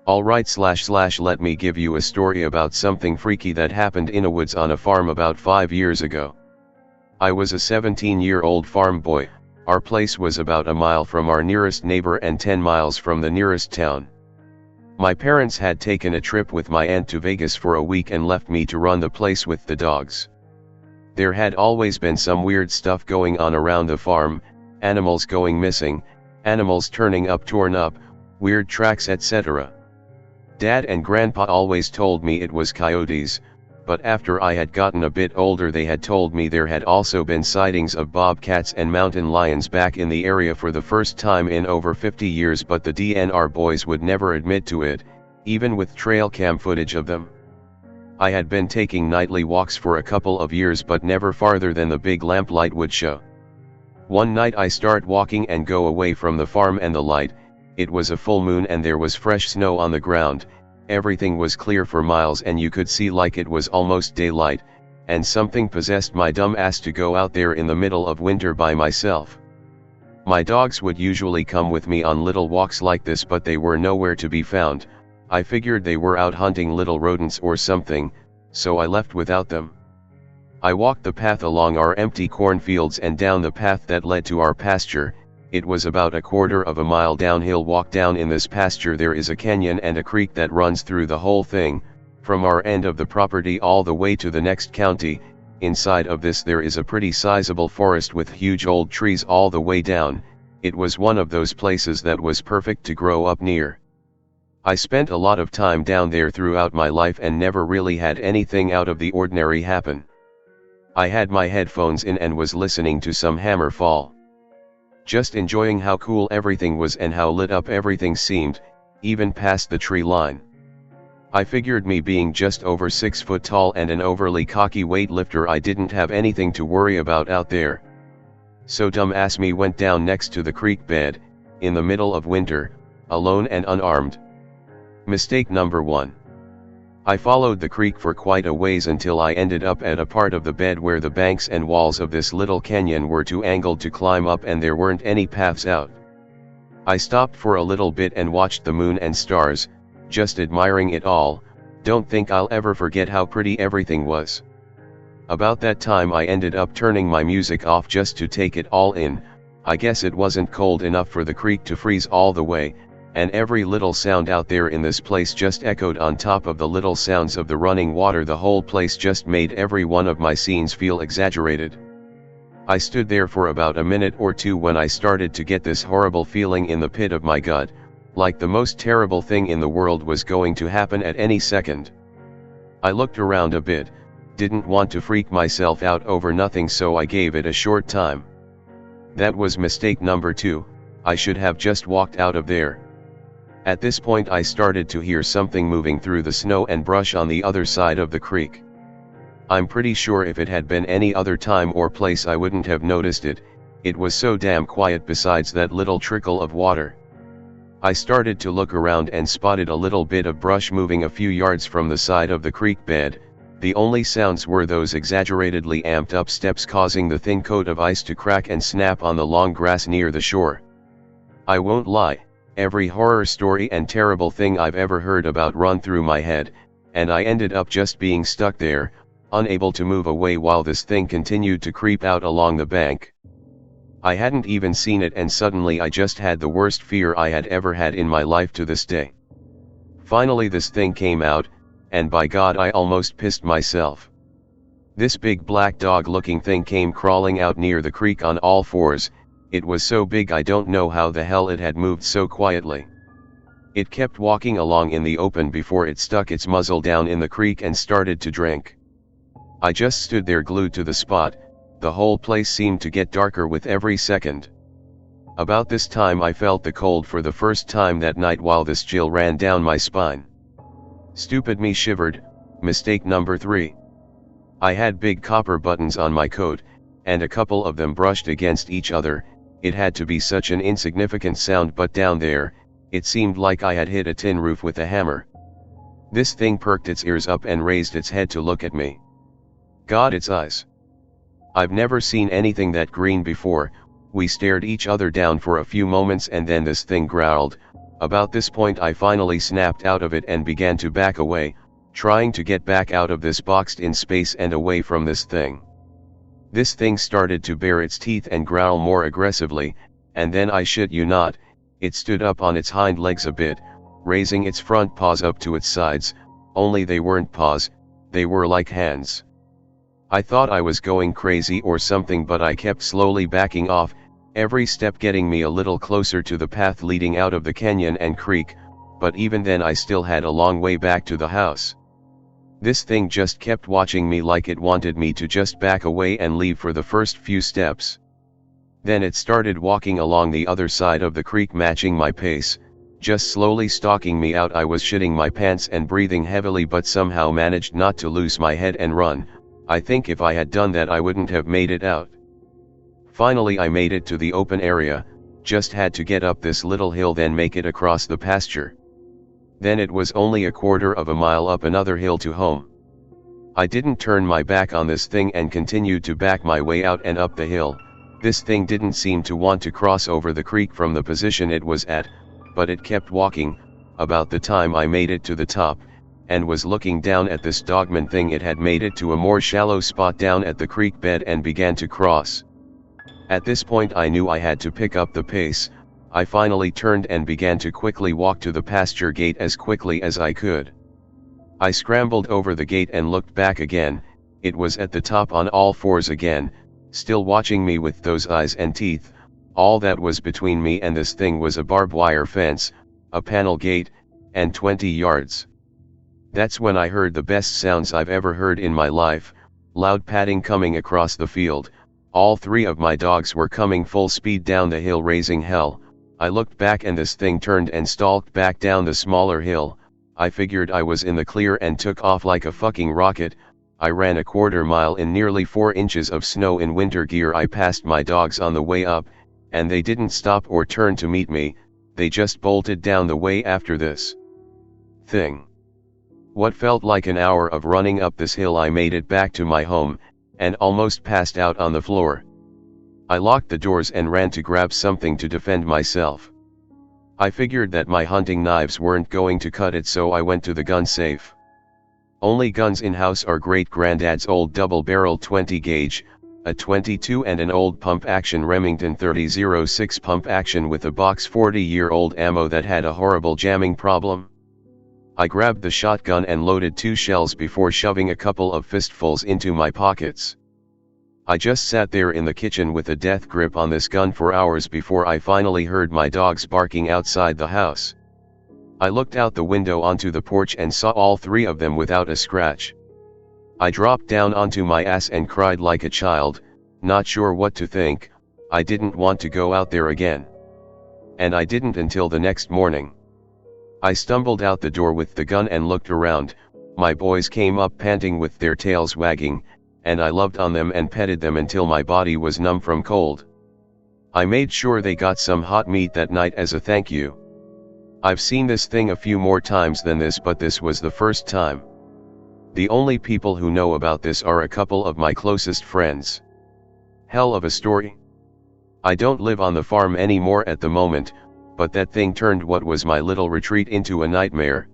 Alright / let me give you a story about something freaky that happened in a woods on a farm about 5 years ago. I was a 17-year-old farm boy. Our place was about a mile from our nearest neighbor and 10 miles from the nearest town. My parents had taken a trip with my aunt to Vegas for a week and left me to run the place with the dogs. There had always been some weird stuff going on around the farm, animals going missing, animals turning up torn up, weird tracks etc. Dad and Grandpa always told me it was coyotes, but after I had gotten a bit older they had told me there had also been sightings of bobcats and mountain lions back in the area for the first time in over 50 years, but the DNR boys would never admit to it, even with trail cam footage of them. I had been taking nightly walks for a couple of years but never farther than the big lamplight would show. One night I start walking and go away from the farm and the light. It was a full moon and there was fresh snow on the ground, everything was clear for miles and you could see like it was almost daylight, and something possessed my dumb ass to go out there in the middle of winter by myself. My dogs would usually come with me on little walks like this but they were nowhere to be found. I figured they were out hunting little rodents or something, so I left without them. I walked the path along our empty cornfields and down the path that led to our pasture. It was about a quarter of a mile downhill walk down. In this pasture there is a canyon and a creek that runs through the whole thing, from our end of the property all the way to the next county. Inside of this there is a pretty sizable forest with huge old trees all the way down. It was one of those places that was perfect to grow up near. I spent a lot of time down there throughout my life and never really had anything out of the ordinary happen. I had my headphones in and was listening to some hammer fall. Just enjoying how cool everything was and how lit up everything seemed, even past the tree line. I figured me being just over 6 foot tall and an overly cocky weightlifter I didn't have anything to worry about out there. So dumbass me went down next to the creek bed, in the middle of winter, alone and unarmed. Mistake number 1. I followed the creek for quite a ways until I ended up at a part of the bed where the banks and walls of this little canyon were too angled to climb up and there weren't any paths out. I stopped for a little bit and watched the moon and stars, just admiring it all. Don't think I'll ever forget how pretty everything was. About that time I ended up turning my music off just to take it all in. I guess it wasn't cold enough for the creek to freeze all the way, and every little sound out there in this place just echoed on top of the little sounds of the running water. The whole place just made every one of my scenes feel exaggerated. I stood there for about a minute or two when I started to get this horrible feeling in the pit of my gut, like the most terrible thing in the world was going to happen at any second. I looked around a bit, didn't want to freak myself out over nothing, so I gave it a short time. That was mistake number 2, I should have just walked out of there. At this point I started to hear something moving through the snow and brush on the other side of the creek. I'm pretty sure if it had been any other time or place I wouldn't have noticed it. It was so damn quiet besides that little trickle of water. I started to look around and spotted a little bit of brush moving a few yards from the side of the creek bed. The only sounds were those exaggeratedly amped up steps causing the thin coat of ice to crack and snap on the long grass near the shore. I won't lie. Every horror story and terrible thing I've ever heard about run through my head, and I ended up just being stuck there, unable to move away while this thing continued to creep out along the bank. I hadn't even seen it and suddenly I just had the worst fear I had ever had in my life to this day. Finally this thing came out, and by God I almost pissed myself. This big black dog looking thing came crawling out near the creek on all fours. It was so big I don't know how the hell it had moved so quietly. It kept walking along in the open before it stuck its muzzle down in the creek and started to drink. I just stood there glued to the spot. The whole place seemed to get darker with every second. About this time I felt the cold for the first time that night while this chill ran down my spine. Stupid me shivered. Mistake number 3. I had big copper buttons on my coat, and a couple of them brushed against each other. It had to be such an insignificant sound, but down there, it seemed like I had hit a tin roof with a hammer. This thing perked its ears up and raised its head to look at me. God, its eyes. I've never seen anything that green before. We stared each other down for a few moments and then this thing growled, About this point I finally snapped out of it and began to back away, trying to get back out of this boxed-in space and away from this thing. This thing started to bare its teeth and growl more aggressively, and then I shit you not, it stood up on its hind legs a bit, raising its front paws up to its sides, only they weren't paws, they were like hands. I thought I was going crazy or something, but I kept slowly backing off, every step getting me a little closer to the path leading out of the canyon and creek, but even then I still had a long way back to the house. This thing just kept watching me like it wanted me to just back away and leave for the first few steps. Then it started walking along the other side of the creek, matching my pace, just slowly stalking me out. I was shitting my pants and breathing heavily, but somehow managed not to lose my head and run. I think if I had done that I wouldn't have made it out. Finally I made it to the open area, just had to get up this little hill then make it across the pasture. Then it was only a quarter of a mile up another hill to home. I didn't turn my back on this thing and continued to back my way out and up the hill. This thing didn't seem to want to cross over the creek from the position it was at, but it kept walking. About the time I made it to the top, and was looking down at this Dogman thing, it had made it to a more shallow spot down at the creek bed and began to cross. At this point I knew I had to pick up the pace. I finally turned and began to quickly walk to the pasture gate as quickly as I could. I scrambled over the gate and looked back again. It was at the top on all fours again, still watching me with those eyes and teeth. All that was between me and this thing was a barbed wire fence, a panel gate, and 20 yards. That's when I heard the best sounds I've ever heard in my life, loud padding coming across the field. All three of my dogs were coming full speed down the hill raising hell. I looked back and this thing turned and stalked back down the smaller hill. I figured I was in the clear and took off like a fucking rocket. I ran a quarter mile in nearly 4 inches of snow in winter gear. I passed my dogs on the way up, and they didn't stop or turn to meet me, they just bolted down the way after this thing. What felt like an hour of running up this hill, I made it back to my home, and almost passed out on the floor. I locked the doors and ran to grab something to defend myself. I figured that my hunting knives weren't going to cut it, so I went to the gun safe. Only guns in house are great granddad's old double-barrel 20 gauge, a 22 and an old pump-action Remington 30-06 pump-action with a box 40-year-old ammo that had a horrible jamming problem. I grabbed the shotgun and loaded 2 shells before shoving a couple of fistfuls into my pockets. I just sat there in the kitchen with a death grip on this gun for hours before I finally heard my dogs barking outside the house. I looked out the window onto the porch and saw all 3 of them without a scratch. I dropped down onto my ass and cried like a child, not sure what to think. I didn't want to go out there again. And I didn't until the next morning. I stumbled out the door with the gun and looked around. My boys came up panting with their tails wagging, and I loved on them and petted them until my body was numb from cold. I made sure they got some hot meat that night as a thank you. I've seen this thing a few more times than this, but this was the first time. The only people who know about this are a couple of my closest friends. Hell of a story. I don't live on the farm anymore at the moment, but that thing turned what was my little retreat into a nightmare.